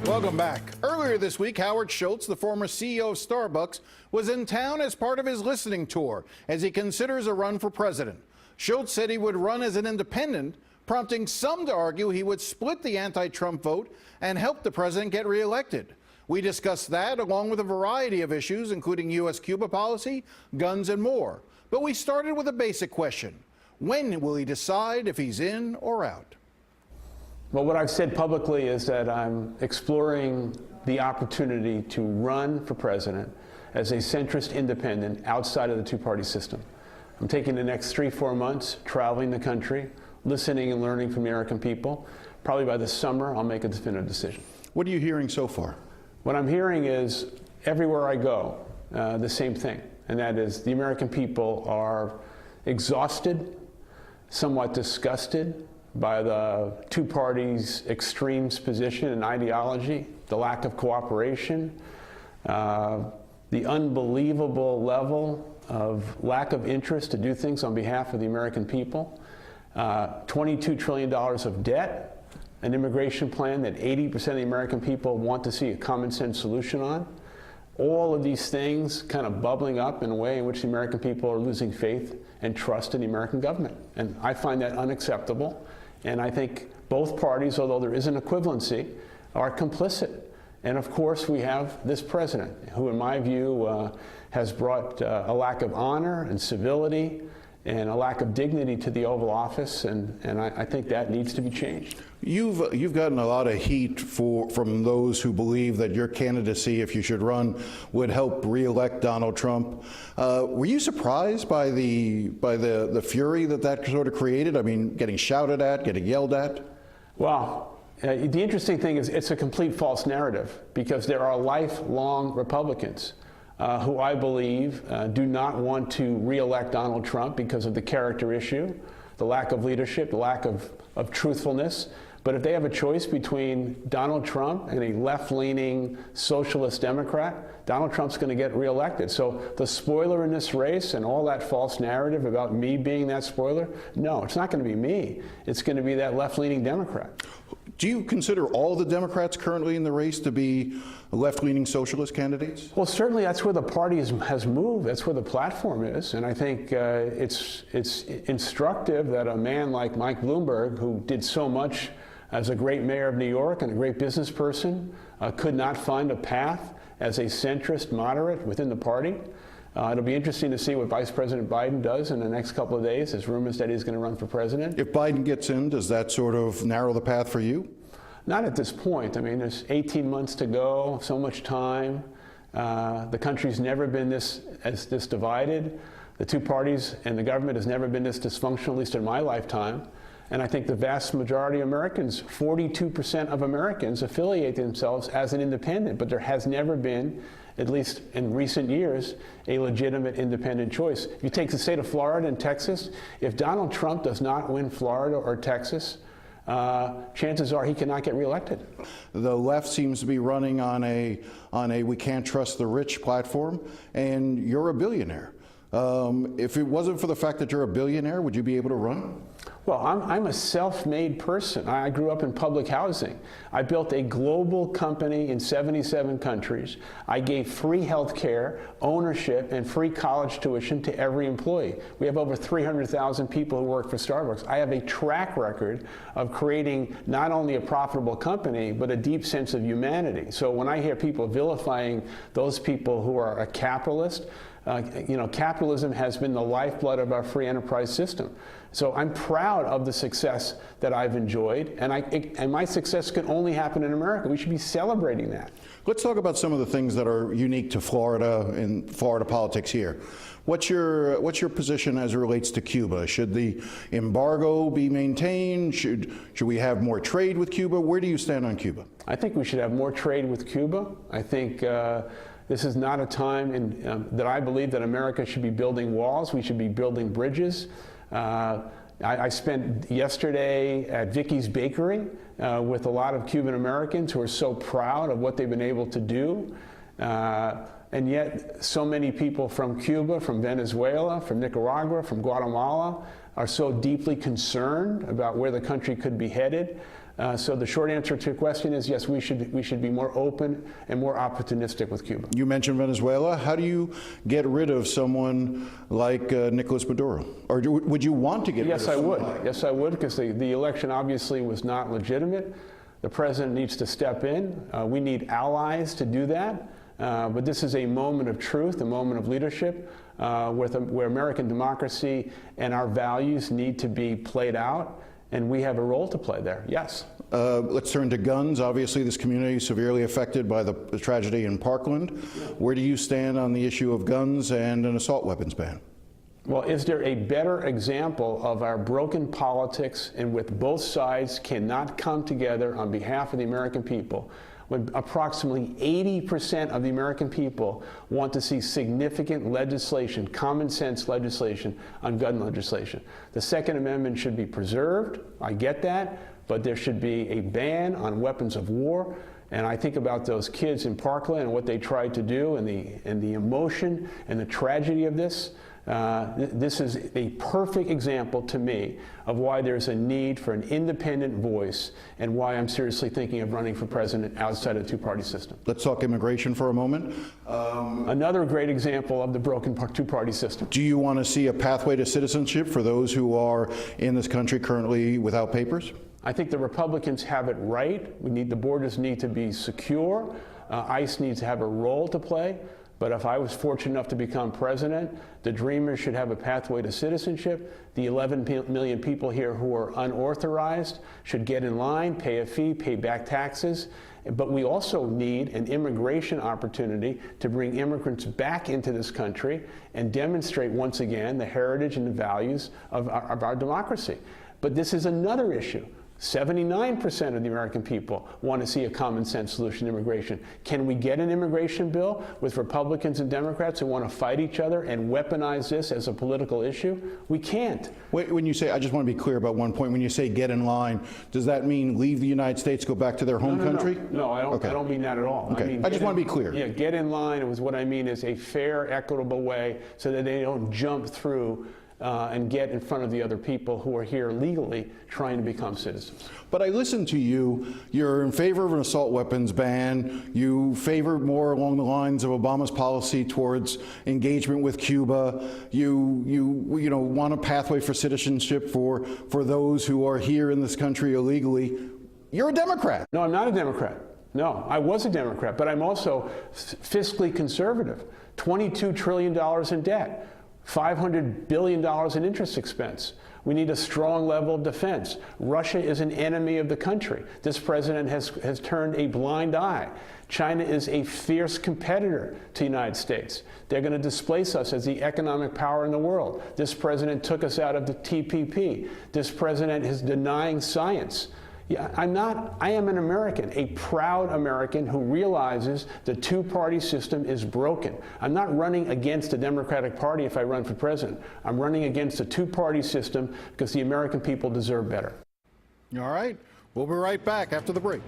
Welcome back. Earlier this week, Howard Schultz, the former CEO of Starbucks, was in town as part of his listening tour as he considers a run for president. Schultz said he would run as an independent, prompting some to argue he would split the anti-Trump vote and help the president get reelected. We discussed that along with a variety of issues, including U.S.-Cuba policy, guns, and more. But we started with a basic question. When will he decide if he's in or out? Well, what I've said publicly is that I'm exploring the opportunity to run for president as a centrist independent outside of the two-party system. I'm taking the next 3-4 months traveling the country, listening and learning from the American people. Probably by the summer, I'll make a definitive decision. What are you hearing so far? What I'm hearing is everywhere I go, the same thing, and that is the American people are exhausted, somewhat disgusted by the two parties' extremes position and ideology, the lack of cooperation, the unbelievable level of lack of interest to do things on behalf of the American people, $22 trillion of debt, an immigration plan that 80% of the American people want to see a common sense solution on. All of these things kind of bubbling up in a way in which the American people are losing faith and trust in the American government. And I find that unacceptable. And I think both parties, although there is an equivalency, are complicit. And of course, we have this president, who in my view has brought a lack of honor and civility and a lack of dignity to the Oval Office, and I think that needs to be changed. You've gotten a lot of heat from those who believe that your candidacy, if you should run, would help re-elect Donald Trump. Were you surprised by the fury that sort of created? I mean, getting shouted at, getting yelled at? Well, the interesting thing is it's a complete false narrative, because there are lifelong Republicans who I believe do not want to re-elect Donald Trump because of the character issue, the lack of leadership, the lack of truthfulness. But if they have a choice between Donald Trump and a left-leaning socialist Democrat, Donald Trump's going to get reelected. So the spoiler in this race and all that false narrative about me being that spoiler, no, it's not going to be me. It's going to be that left-leaning Democrat. Do you consider all the Democrats currently in the race to be left-leaning socialist candidates? Well, certainly that's where the party has moved. That's where the platform is. And I think it's instructive that a man like Mike Bloomberg, who did so much as a great mayor of New York and a great business person, could not find a path as a centrist moderate within the party. It'll be interesting to see what Vice President Biden does in the next couple of days. There's rumors that he's going to run for president. If Biden gets in, does that sort of narrow the path for you? Not at this point. I mean, there's 18 months to go, so much time. The country's never been this divided. The two parties and the government has never been this dysfunctional, at least in my lifetime. And I think the vast majority of Americans, 42% of Americans, affiliate themselves as an independent, but there has never been, at least in recent years, a legitimate independent choice. If you take the state of Florida and Texas, if Donald Trump does not win Florida or Texas, chances are he cannot get reelected. The left seems to be running on a we can't trust the rich platform, and you're a billionaire. If it wasn't for the fact that you're a billionaire, would you be able to run? Well, I'm a self-made person. I grew up in public housing. I built a global company in 77 countries. I gave free health care, ownership, and free college tuition to every employee. We have over 300,000 people who work for Starbucks. I have a track record of creating not only a profitable company, but a deep sense of humanity. So when I hear people vilifying those people who are a capitalist, capitalism has been the lifeblood of our free enterprise system. So I'm proud of the success that I've enjoyed, and my success can only happen in America. We should be celebrating that. Let's talk about some of the things that are unique to Florida and Florida politics here. What's your position as it relates to Cuba? Should the embargo be maintained? Should we have more trade with Cuba? Where do you stand on Cuba? I think we should have more trade with Cuba. I think this is not a time that I believe that America should be building walls. We should be building bridges. I spent yesterday at Vicky's Bakery with a lot of Cuban Americans who are so proud of what they've been able to do. And yet so many people from Cuba, from Venezuela, from Nicaragua, from Guatemala, are so deeply concerned about where the country could be headed. So the short answer to your question is yes, we should be more open and more opportunistic with Cuba. You mentioned Venezuela. How do you get rid of someone like Nicolas Maduro? Or would you want to get rid of someone? Yes, I would, because the election obviously was not legitimate. The president needs to step in. We need allies to do that. But this is a moment of truth, a moment of leadership, where American democracy and our values need to be played out. And we have a role to play there, yes. Let's turn to guns. Obviously, this community is severely affected by the tragedy in Parkland. Where do you stand on the issue of guns and an assault weapons ban? Well, is there a better example of our broken politics in which both sides cannot come together on behalf of the American people, when approximately 80% of the American people want to see significant legislation, common sense legislation on gun legislation? The Second Amendment should be preserved, I get that, but there should be a ban on weapons of war. And I think about those kids in Parkland and what they tried to do, and the emotion and the tragedy of this. This is a perfect example to me of why there's a need for an independent voice and why I'm seriously thinking of running for president outside of the two-party system. Let's talk immigration for a moment. Another great example of the broken two-party system. Do you want to see a pathway to citizenship for those who are in this country currently without papers? I think the Republicans have it right. The borders need to be secure. ICE needs to have a role to play. But if I was fortunate enough to become president, the Dreamers should have a pathway to citizenship. The 11 million people here who are unauthorized should get in line, pay a fee, pay back taxes. But we also need an immigration opportunity to bring immigrants back into this country and demonstrate once again the heritage and the values of our democracy. But this is another issue. 79% of the American people want to see a common sense solution to immigration. Can we get an immigration bill with Republicans and Democrats who want to fight each other and weaponize this as a political issue? We can't. When you say, I just want to be clear about one point, when you say get in line, does that mean leave the United States, go back to their home country? No, I don't, okay. I don't mean that at all. Okay. I just want to be clear. Yeah, get in line is what I mean is a fair, equitable way so that they don't jump through and get in front of the other people who are here legally trying to become citizens. But I listened to you. You're in favor of an assault weapons ban. You favor more along the lines of Obama's policy towards engagement with Cuba. You want a pathway for citizenship for those who are here in this country illegally. You're a Democrat. No, I'm not a Democrat. No, I was a Democrat, but I'm also fiscally conservative. $22 trillion in debt. $500 billion in interest expense. We need a strong level of defense. Russia is an enemy of the country. This president has turned a blind eye. China is a fierce competitor to the United States. They're going to displace us as the economic power in the world. This president took us out of the TPP. This president is denying science. Yeah, I am an American, a proud American who realizes the two-party system is broken. I'm not running against the Democratic Party if I run for president. I'm running against the two-party system because the American people deserve better. All right. We'll be right back after the break.